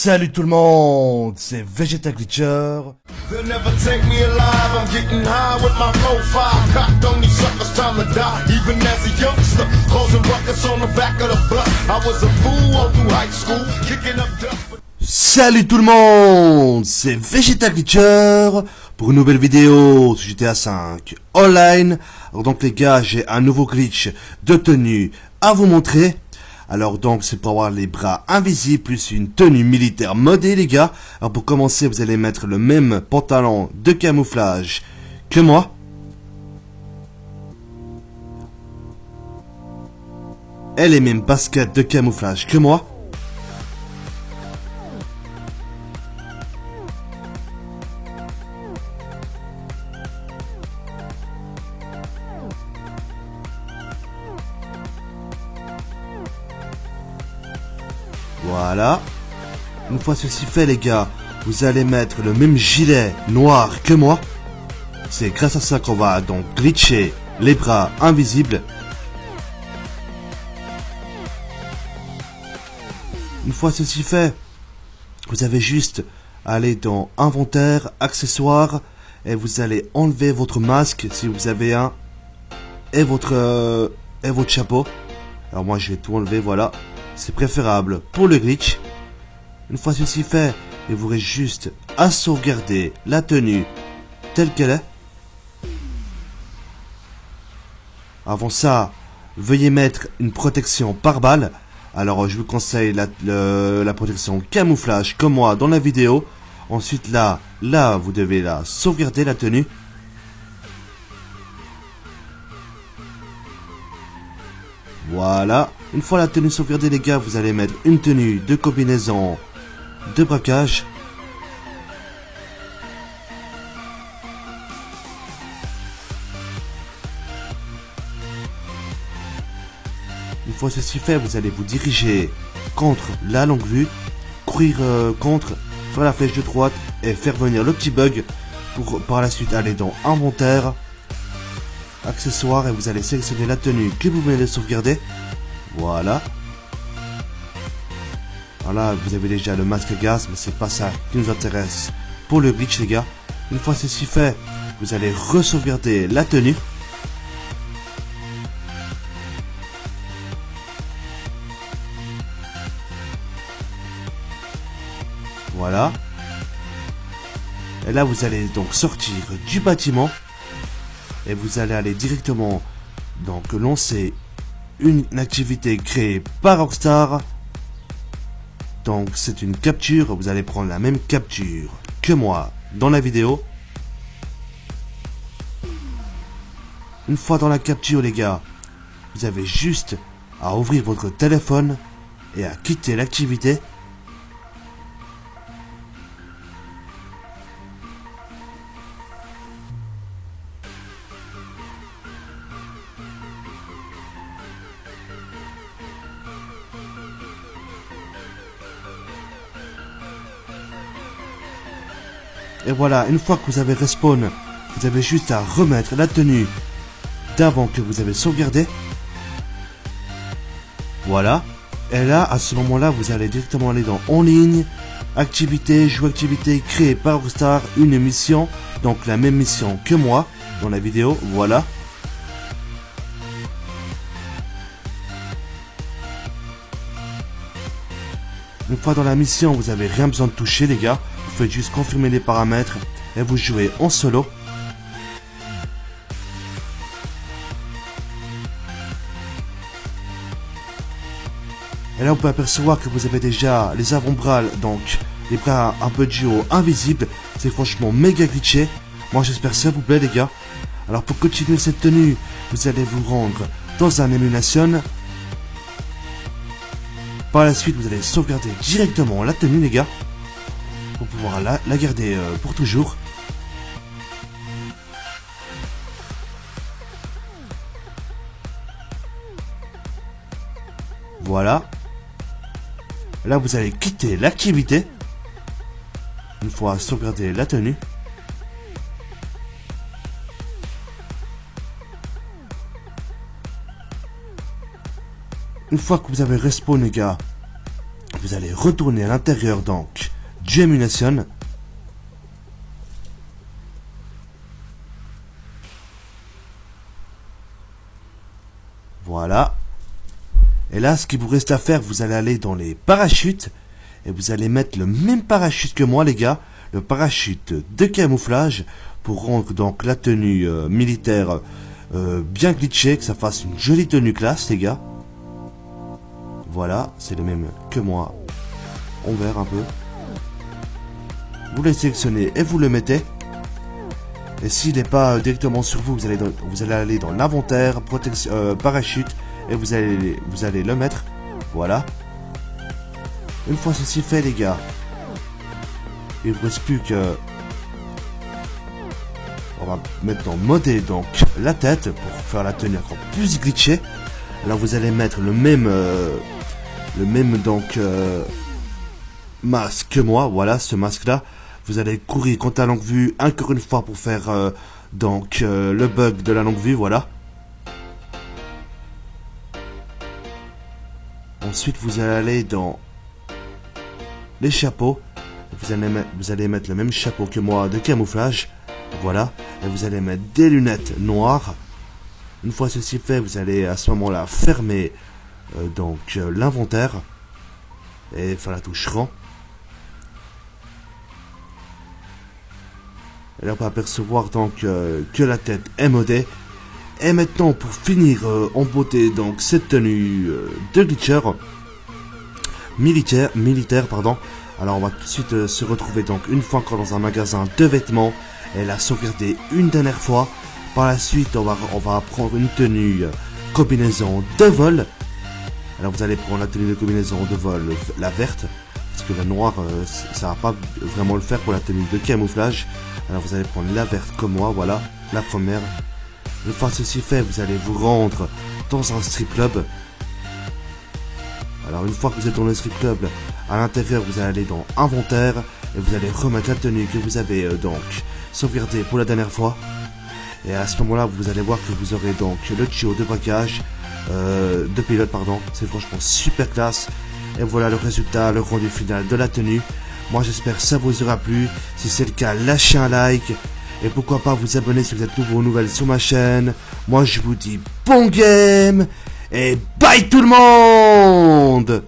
Salut tout le monde, c'est Vegeta Glitcher. They'll never take me alive. I'm getting high with my 4-5. Cocked on these suckers, time to die. Even as a youngster, causing ruckus on the back of the bus. I was a fool all through high school, kicking up dust. Salut tout le monde, c'est Vegeta Glitcher pour une nouvelle vidéo sur GTA 5 Online. Alors donc les gars, j'ai un nouveau glitch de tenue à vous montrer. Alors donc c'est pour avoir les bras invisibles plus une tenue militaire modée les gars. Alors pour commencer vous allez mettre le même pantalon de camouflage que moi. Et les mêmes baskets de camouflage que moi. Voilà. Une fois ceci fait les gars, vous allez mettre le même gilet noir que moi. C'est grâce à ça qu'on va donc glitcher les bras invisibles. Une fois ceci fait, vous avez juste à aller dans inventaire, accessoires, et vous allez enlever votre masque si vous avez un, et votre chapeau. Alors moi je vais tout enlever, voilà. C'est préférable pour le glitch. Une fois ceci fait, il vous reste juste à sauvegarder la tenue telle qu'elle est. Avant ça, veuillez mettre une protection par balle. Alors je vous conseille la protection camouflage comme moi dans la vidéo. Ensuite là vous devez la sauvegarder la tenue. Voilà. Une fois la tenue sauvegardée les gars, vous allez mettre une tenue de combinaison de braquage. Une fois ceci fait, vous allez vous diriger contre la longue vue, courir contre, faire la flèche de droite et faire venir le petit bug pour par la suite aller dans inventaire, accessoires et vous allez sélectionner la tenue que vous venez de sauvegarder. Voilà. Voilà, vous avez déjà le masque à gaz, mais c'est pas ça qui nous intéresse pour le glitch les gars. Une fois ceci fait, vous allez re-sauvegarder la tenue. Voilà. Et là vous allez donc sortir du bâtiment. Et vous allez aller directement donc lancer une activité créée par Rockstar. Donc c'est une capture, vous allez prendre la même capture que moi dans la vidéo. Une fois dans la capture les gars, vous avez juste à ouvrir votre téléphone et à quitter l'activité. Et voilà, une fois que vous avez respawn, vous avez juste à remettre la tenue d'avant que vous avez sauvegardé. Voilà. Et là, à ce moment-là, vous allez directement aller dans en ligne, activité, jouer activité créée par Rockstar, une mission. Donc la même mission que moi dans la vidéo, voilà. Une fois dans la mission, vous avez rien besoin de toucher les gars. Vous faites juste confirmer les paramètres et vous jouez en solo. Et là on peut apercevoir que vous avez déjà les avant-bras, donc les bras un peu du haut invisibles. C'est franchement méga glitché. Moi j'espère que ça vous plaît les gars. Alors pour continuer cette tenue, vous allez vous rendre dans un émulation. Par la suite vous allez sauvegarder directement la tenue les gars. Pour pouvoir la garder pour toujours. Voilà. Là vous allez quitter l'activité. Une fois sauvegardé la tenue. Une fois que vous avez respawn les gars, vous allez retourner à l'intérieur donc du Ammunition. Voilà. Et là, ce qu'il vous reste à faire, vous allez aller dans les parachutes. Et vous allez mettre le même parachute que moi, les gars. Le parachute de camouflage. Pour rendre donc la tenue militaire bien glitchée. Que ça fasse une jolie tenue classe, les gars. Voilà, c'est le même que moi. On verra un peu. Vous le sélectionnez et vous le mettez. Et s'il n'est pas directement sur vous, vous allez aller dans l'inventaire, parachute, et vous allez le mettre. Voilà. Une fois ceci fait, les gars, il ne vous reste plus que... On va maintenant modder donc la tête pour faire la tenue encore plus glitchée. Là, vous allez mettre le même donc masque que moi. Voilà, ce masque-là. Vous allez courir contre la longue vue encore une fois pour faire donc le bug de la longue vue, voilà. Ensuite, vous allez aller dans les chapeaux. Vous allez mettre le même chapeau que moi de camouflage, voilà. Et vous allez mettre des lunettes noires. Une fois ceci fait, vous allez à ce moment-là fermer donc l'inventaire et faire la touche rang. Et là, on peut apercevoir donc que la tête est modée. Et maintenant, pour finir en beauté, donc cette tenue de glitcher militaire, pardon. Alors, on va tout de suite se retrouver donc une fois encore dans un magasin de vêtements et la sauvegarder une dernière fois. Par la suite, on va prendre une tenue combinaison de vol. Alors, vous allez prendre la tenue de combinaison de vol, la verte. Parce que la noire, ça va pas vraiment le faire pour la tenue de camouflage. Alors vous allez prendre la verte comme moi, voilà, la première. Une fois ceci fait, vous allez vous rendre dans un strip club. Alors une fois que vous êtes dans le strip club, à l'intérieur vous allez aller dans inventaire et vous allez remettre la tenue que vous avez donc sauvegardée pour la dernière fois. Et à ce moment-là, vous allez voir que vous aurez donc le tuyau de braquage, de pilote pardon. C'est franchement super classe. Et voilà le résultat, le rendu final de la tenue. Moi j'espère que ça vous aura plu. Si c'est le cas, lâchez un like. Et pourquoi pas vous abonner si vous êtes nouveau ou nouvelle sur ma chaîne. Moi je vous dis bon game. Et bye tout le monde!